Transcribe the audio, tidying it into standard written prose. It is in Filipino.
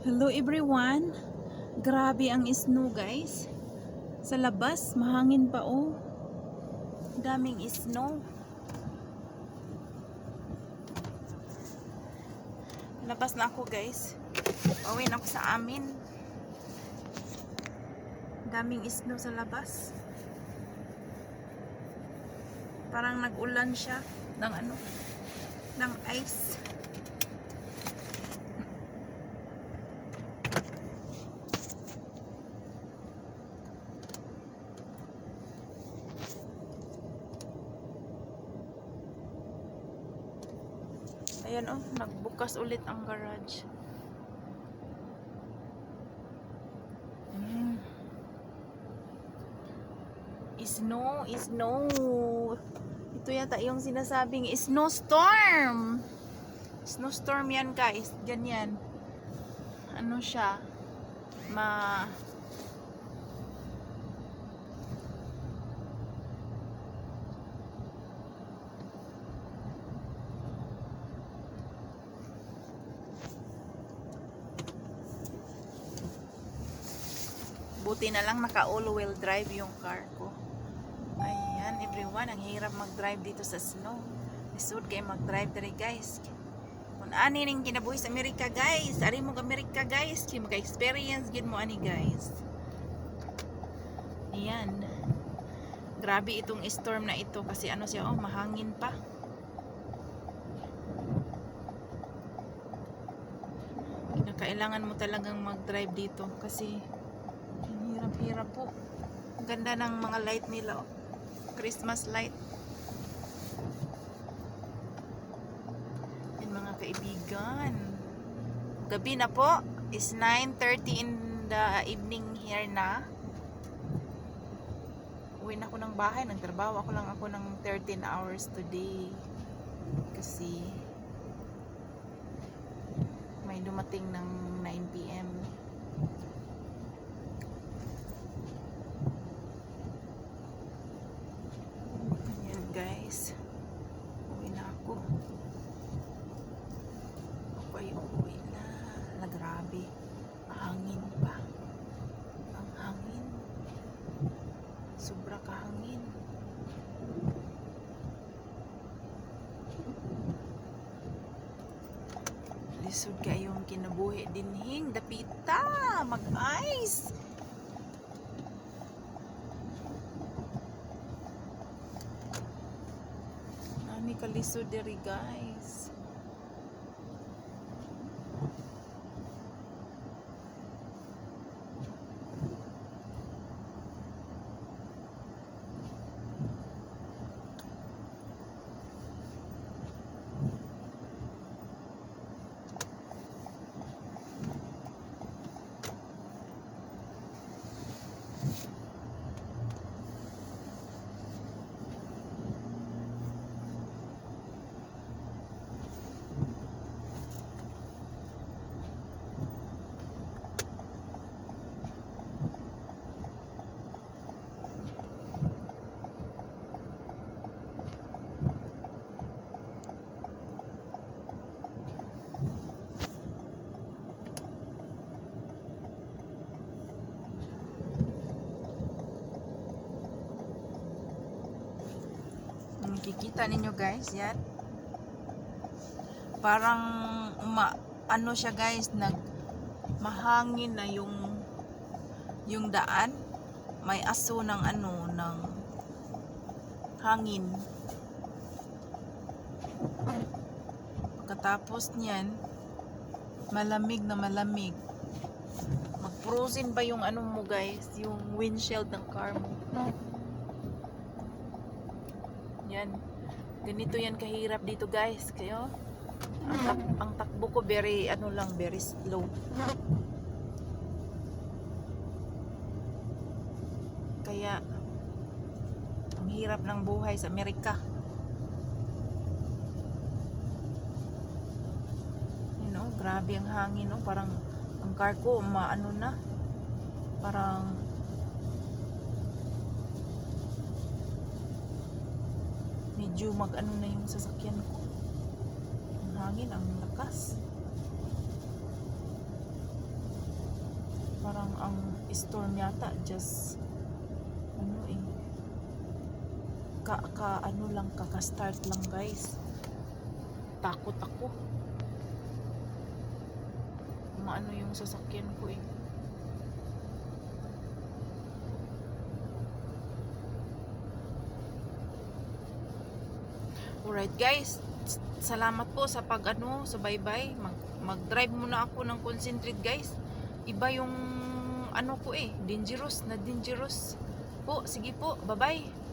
Hello everyone. Grabe ang snow guys. Sa labas, mahangin pa oh. Daming snow. Labas na ako guys. Pauwi na ako sa amin. Daming snow sa labas. Parang nag-ulan siya ng ng ice. Ayan oh, nagbukas ulit ang garage. Snow. Ito yata yung sinasabing snowstorm. Snowstorm yan guys. Ganyan. Ano siya? Buti na lang naka all-wheel drive yung car ko. Ayan, everyone, ang hirap mag-drive dito sa snow. Lisod kayo mag-drive diri guys. Kung ani ning kinabuhi sa Amerika guys, ari mo Amerika guys, kay maka-experience gid mo ani guys. Ayan. Grabe itong storm na ito kasi ano siya, oh, mahangin pa. Kailangan mo talagang mag-drive dito kasi hirap po. Ang ganda ng mga light nila, oh. Christmas light. Yan mga kaibigan. Gabi na po. Is 9:30 in the evening here na. Uwi na ako ng bahay. Nagtrabaho ako ng 13 hours today. Kasi may dumating ng 9 PM. Guys, uwi na ako. Ako ay uwi na. Grabe, mahangin pa. Ang hangin, sobra kahangin. Lisod kayong kinabuhi dinhing dapita mag-ice. Kalisod diri guys. Nakikita ninyo guys, yan. Parang ano siya guys, mahangin na yung daan. May aso ng ng hangin. Pagkatapos niyan, malamig na malamig. Mag-frozen ba yung mo guys, yung windshield ng car mo. Yan. Ganito yan kahirap dito guys. Kayo, ang takbo ko very very slow. Kaya ang hirap ng buhay sa Amerika. You know, grabe ang hangin, no? Parang ang car ko na. Parang medyo na yung sasakyan ko. Ang hangin, ang lakas. Parang ang storm yata just ano eh ano lang, kaka-start lang guys. Takot ako. Maano yung sasakyan ko eh. Alright guys, salamat po sa subaybay. Mag-drive muna ako ng concentrate guys. Iba yung ano ko eh, dangerous po. Sige po, bye bye.